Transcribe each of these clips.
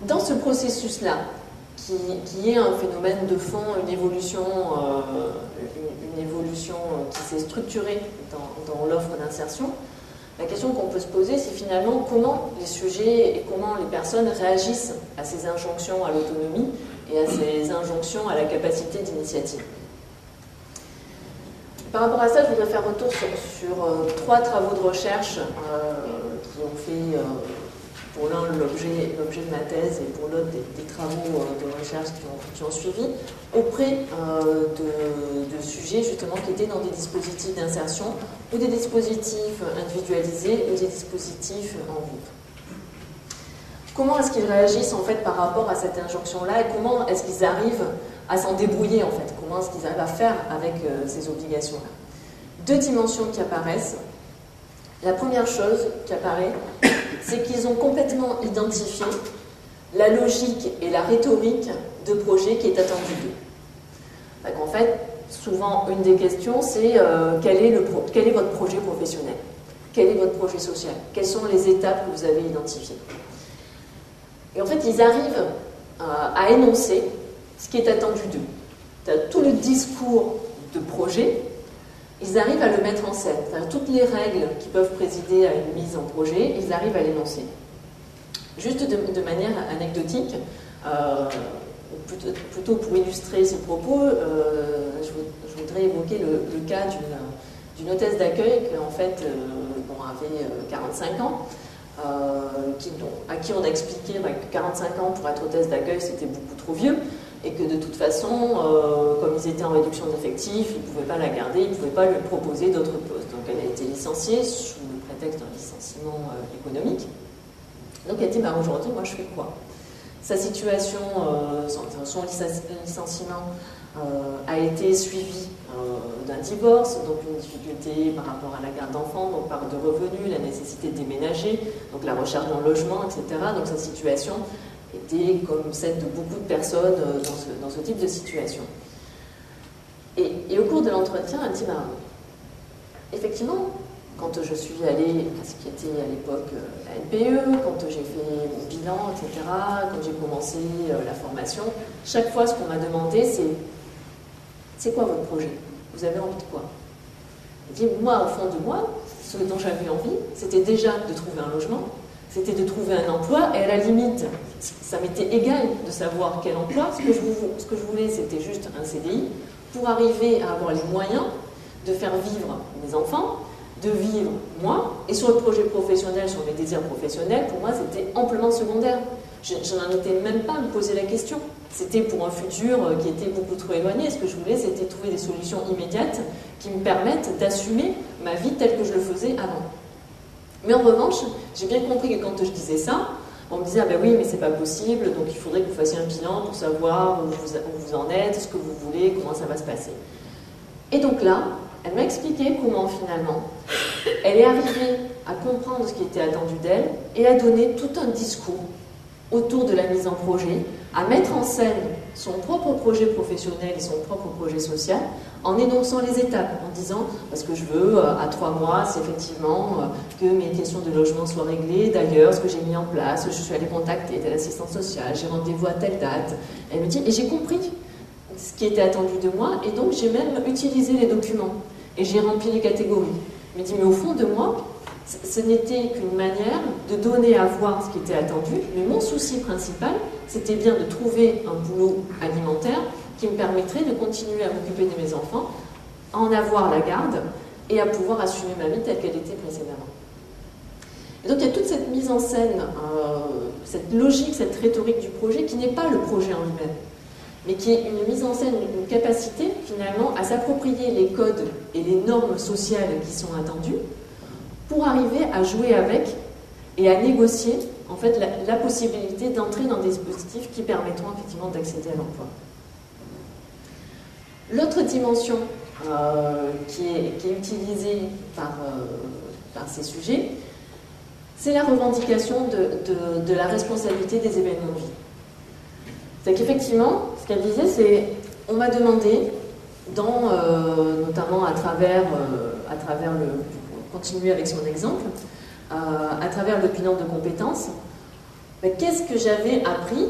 Dans ce processus-là, qui est un phénomène de fond, une évolution qui s'est structurée dans l'offre d'insertion, la question qu'on peut se poser, c'est finalement comment les sujets et comment les personnes réagissent à ces injonctions à l'autonomie et à ces injonctions à la capacité d'initiative. Par rapport à ça, je voudrais faire retour sur 3 travaux de recherche qui ont fait, pour l'un, l'objet de ma thèse et pour l'autre, des travaux de recherche qui ont suivi, auprès de sujets justement qui étaient dans des dispositifs d'insertion ou des dispositifs individualisés ou des dispositifs en groupe. Comment est-ce qu'ils réagissent en fait par rapport à cette injonction-là et comment est-ce qu'ils arrivent à s'en débrouiller en fait? Comment est-ce qu'ils arrivent à faire avec ces obligations-là? 2 dimensions qui apparaissent. La première chose qui apparaît, c'est qu'ils ont complètement identifié la logique et la rhétorique de projet qui est attendue d'eux. En fait, souvent, une des questions, c'est quel est votre projet professionnel? Quel est votre projet social? Quelles sont les étapes que vous avez identifiées? Et en fait, ils arrivent à énoncer ce qui est attendu d'eux. Tout le discours de projet, ils arrivent à le mettre en scène. Toutes les règles qui peuvent présider à une mise en projet, ils arrivent à l'énoncer. Juste de manière anecdotique, plutôt pour illustrer ces propos, je voudrais évoquer le cas d'une hôtesse d'accueil qui en fait avait 45 ans, à qui on a expliqué que 45 ans pour être hôtesse d'accueil c'était beaucoup trop vieux et que de toute façon, comme ils étaient en réduction d'effectifs, ils ne pouvaient pas la garder, ils ne pouvaient pas lui proposer d'autres postes. Donc elle a été licenciée sous le prétexte d'un licenciement économique. Donc elle dit, aujourd'hui, moi je fais quoi? Sa situation, son licenciement a été suivi d'un divorce, donc une difficulté par rapport à la garde d'enfants, donc par de revenus, la nécessité de déménager, donc la recherche d'un logement, etc. Donc sa situation était comme celle de beaucoup de personnes dans ce type de situation. Et au cours de l'entretien, elle dit, effectivement, quand je suis allée à ce qui était à l'époque la NPE, quand j'ai fait mon bilan, etc., quand j'ai commencé la formation, chaque fois ce qu'on m'a demandé, c'est quoi votre projet? Vous avez envie de quoi? Elle dit, moi, au fond de moi, ce dont j'avais envie, c'était déjà de trouver un logement, c'était de trouver un emploi, et à la limite, ça m'était égal de savoir quel emploi. Ce que je voulais, c'était juste un CDI pour arriver à avoir les moyens de faire vivre mes enfants, de vivre moi, et sur le projet professionnel, sur mes désirs professionnels, pour moi, c'était amplement secondaire. Je n'en étais même pas à me poser la question. C'était pour un futur qui était beaucoup trop éloigné. Ce que je voulais, c'était trouver des solutions immédiates qui me permettent d'assumer ma vie telle que je le faisais avant. Mais en revanche, j'ai bien compris que quand je disais ça, on me disait, ah ben oui, mais c'est pas possible, donc il faudrait que vous fassiez un bilan pour savoir où vous en êtes, ce que vous voulez, comment ça va se passer. Et donc là, elle m'a expliqué comment finalement, elle est arrivée à comprendre ce qui était attendu d'elle et à donner tout un discours autour de la mise en projet, à mettre en scène son propre projet professionnel et son propre projet social, en énonçant les étapes, en disant, parce que je veux, à 3 mois, c'est effectivement que mes questions de logement soient réglées. D'ailleurs, ce que j'ai mis en place, je suis allée contacter telle assistante sociale, j'ai rendez-vous à telle date. Elle me dit, et j'ai compris ce qui était attendu de moi, et donc j'ai même utilisé les documents, et j'ai rempli les catégories. Elle me dit, mais au fond de moi, ce n'était qu'une manière de donner à voir ce qui était attendu, mais mon souci principal, c'était bien de trouver un boulot alimentaire qui me permettrait de continuer à m'occuper de mes enfants, à en avoir la garde et à pouvoir assumer ma vie telle qu'elle était précédemment. Et donc il y a toute cette mise en scène, cette logique, cette rhétorique du projet qui n'est pas le projet en lui-même, mais qui est une mise en scène, une capacité finalement à s'approprier les codes et les normes sociales qui sont attendues pour arriver à jouer avec et à négocier en fait la possibilité d'entrer dans des dispositifs qui permettront effectivement d'accéder à l'emploi. L'autre dimension qui est utilisée par ces sujets, c'est la revendication de la responsabilité des événements de vie. C'est qu'effectivement, ce qu'elle disait, c'est on m'a demandé, notamment à travers continuer avec son exemple, à travers le bilan de compétences, Mais qu'est-ce que j'avais appris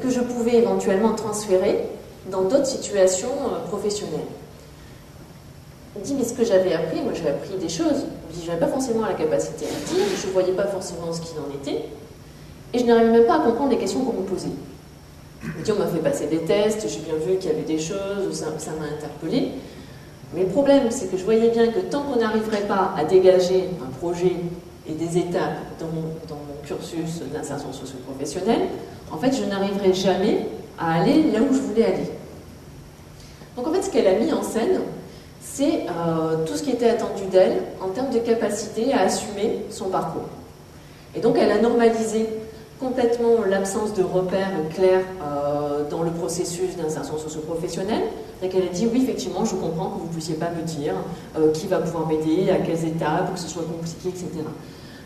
que je pouvais éventuellement transférer dans d'autres situations professionnelles? Il me dit, mais ce que j'avais appris, moi j'ai appris des choses. Il me dit, je n'avais pas forcément la capacité à dire, je ne voyais pas forcément ce qu'il en était, et je n'arrivais même pas à comprendre les questions qu'on me posait. Il me dit, on m'a fait passer des tests, j'ai bien vu qu'il y avait des choses, ça m'a interpellé. Mais le problème, c'est que je voyais bien que tant qu'on n'arriverait pas à dégager un projet et des étapes dans mon cursus d'insertion socio-professionnelle, en fait, je n'arriverai jamais à aller là où je voulais aller. Donc en fait, ce qu'elle a mis en scène, c'est tout ce qui était attendu d'elle en termes de capacité à assumer son parcours. Et donc elle a normalisé complètement l'absence de repères clairs dans le processus d'insertion socio-professionnelle. Donc elle a dit, oui, effectivement, je comprends que vous ne puissiez pas me dire qui va pouvoir m'aider, à quelles étapes, que ce soit compliqué, etc.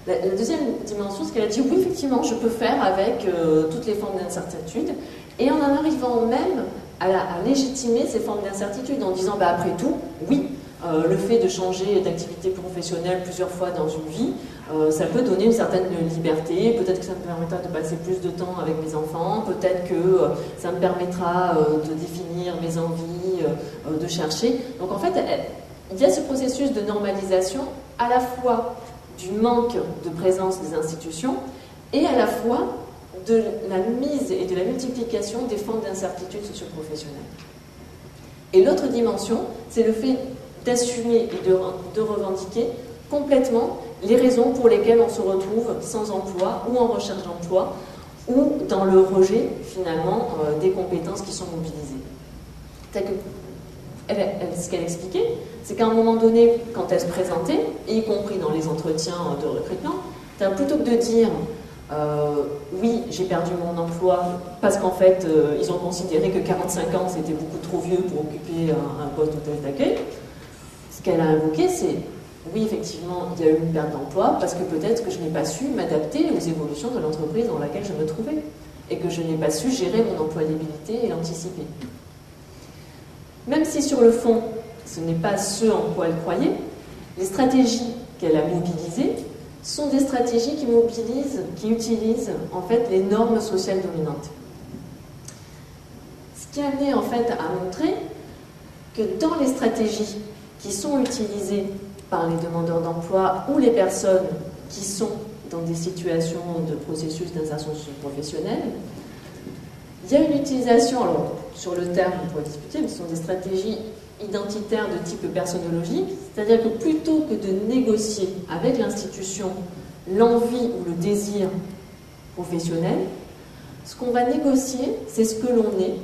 La deuxième dimension, c'est qu'elle a dit, oui, effectivement, je peux faire avec toutes les formes d'incertitude, et en arrivant même à légitimer ces formes d'incertitude, en disant, bah, après tout, oui, le fait de changer d'activité professionnelle plusieurs fois dans une vie, ça peut donner une certaine liberté, peut-être que ça me permettra de passer plus de temps avec mes enfants, peut-être que ça me permettra de définir mes envies, de chercher. Donc en fait, il y a ce processus de normalisation à la fois du manque de présence des institutions et à la fois de la mise et de la multiplication des formes d'incertitude socio-professionnelle. Et l'autre dimension, c'est le fait d'assumer et de revendiquer complètement les raisons pour lesquelles on se retrouve sans emploi ou en recherche d'emploi ou dans le rejet finalement des compétences qui sont mobilisées. Ce qu'elle expliquait, c'est qu'à un moment donné, quand elle se présentait, y compris dans les entretiens de recrutement, plutôt que de dire oui, j'ai perdu mon emploi parce qu'en fait, ils ont considéré que 45 ans, c'était beaucoup trop vieux pour occuper un poste d'hôtesse d'accueil, ce qu'elle a invoqué, c'est oui, effectivement, il y a eu une perte d'emploi parce que peut-être que je n'ai pas su m'adapter aux évolutions de l'entreprise dans laquelle je me trouvais et que je n'ai pas su gérer mon employabilité et l'anticiper. Même si sur le fond, ce n'est pas ce en quoi elle croyait, les stratégies qu'elle a mobilisées sont des stratégies qui utilisent en fait les normes sociales dominantes. Ce qui a amené en fait à montrer que dans les stratégies qui sont utilisées par les demandeurs d'emploi ou les personnes qui sont dans des situations de processus d'insertion professionnelle, il y a une utilisation, alors sur le terme on pourrait discuter, mais ce sont des stratégies identitaires de type personnologique, c'est-à-dire que plutôt que de négocier avec l'institution l'envie ou le désir professionnel, ce qu'on va négocier, c'est ce que l'on est,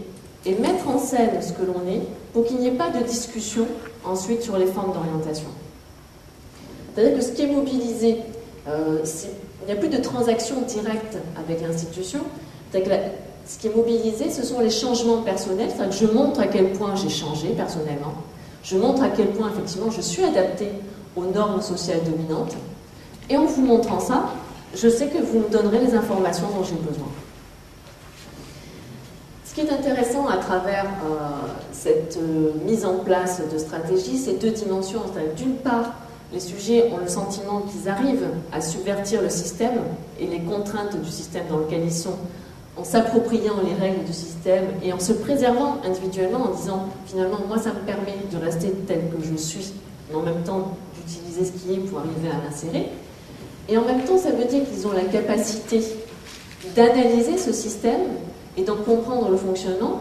et mettre en scène ce que l'on est, pour qu'il n'y ait pas de discussion ensuite sur les formes d'orientation. C'est-à-dire que ce qui est mobilisé, il n'y a plus de transaction directe avec l'institution, c'est-à-dire que ce qui est mobilisé, ce sont les changements personnels, c'est-à-dire que je montre à quel point j'ai changé personnellement, je montre à quel point effectivement je suis adaptée aux normes sociales dominantes, et en vous montrant ça, je sais que vous me donnerez les informations dont j'ai besoin. Ce qui est intéressant à travers cette mise en place de stratégie, c'est deux dimensions. D'une part, les sujets ont le sentiment qu'ils arrivent à subvertir le système et les contraintes du système dans lequel ils sont, en s'appropriant les règles du système et en se préservant individuellement, en disant finalement moi ça me permet de rester tel que je suis, mais en même temps d'utiliser ce qui est pour arriver à l'insérer. Et en même temps, ça veut dire qu'ils ont la capacité d'analyser ce système et d'en comprendre le fonctionnement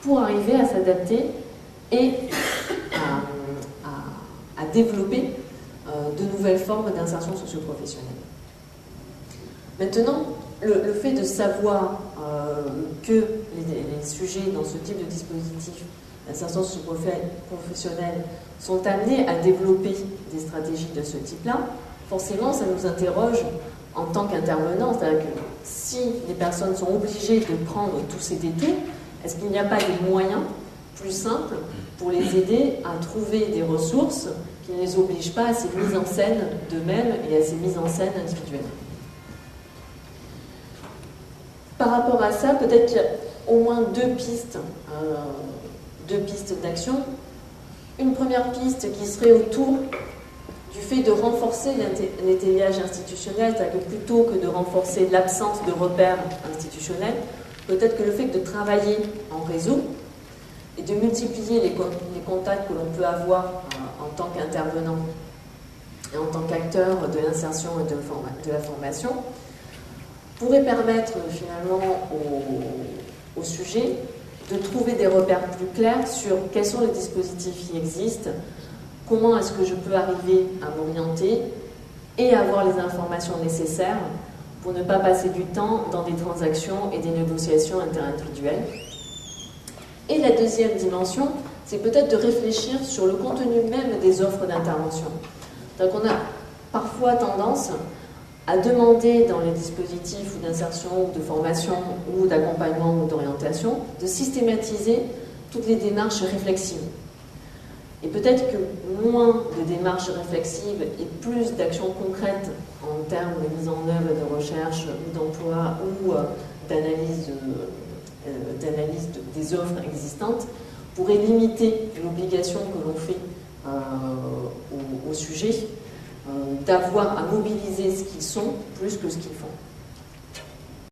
pour arriver à s'adapter et à développer de nouvelles formes d'insertion socio-professionnelle. Maintenant, le fait de savoir que les sujets dans ce type de dispositif d'insertion socio-professionnelle sont amenés à développer des stratégies de ce type-là, forcément, ça nous interroge en tant qu'intervenants, c'est-à-dire que si les personnes sont obligées de prendre tous ces détours, est-ce qu'il n'y a pas des moyens plus simples pour les aider à trouver des ressources qui ne les obligent pas à ces mises en scène d'eux-mêmes et à ces mises en scène individuelles? Par rapport à ça, peut-être qu'il y a au moins deux pistes d'action. Une première piste qui serait autour du fait de renforcer l'étayage institutionnel, c'est-à-dire que plutôt que de renforcer l'absence de repères institutionnels, peut-être que le fait de travailler en réseau et de multiplier les contacts que l'on peut avoir en tant qu'intervenant et en tant qu'acteur de l'insertion et de la formation pourrait permettre finalement au sujet de trouver des repères plus clairs sur quels sont les dispositifs qui existent, comment est-ce que je peux arriver à m'orienter et avoir les informations nécessaires pour ne pas passer du temps dans des transactions et des négociations interindividuelles. Et la deuxième dimension, c'est peut-être de réfléchir sur le contenu même des offres d'intervention. Donc on a parfois tendance à demander dans les dispositifs ou d'insertion, ou de formation, ou d'accompagnement, ou d'orientation, de systématiser toutes les démarches réflexives. Et peut-être que moins de démarches réflexives et plus d'actions concrètes en termes de mise en œuvre de recherche ou d'emploi ou d'analyse des offres existantes pourrait limiter l'obligation que l'on fait au sujet d'avoir à mobiliser ce qu'ils sont plus que ce qu'ils font.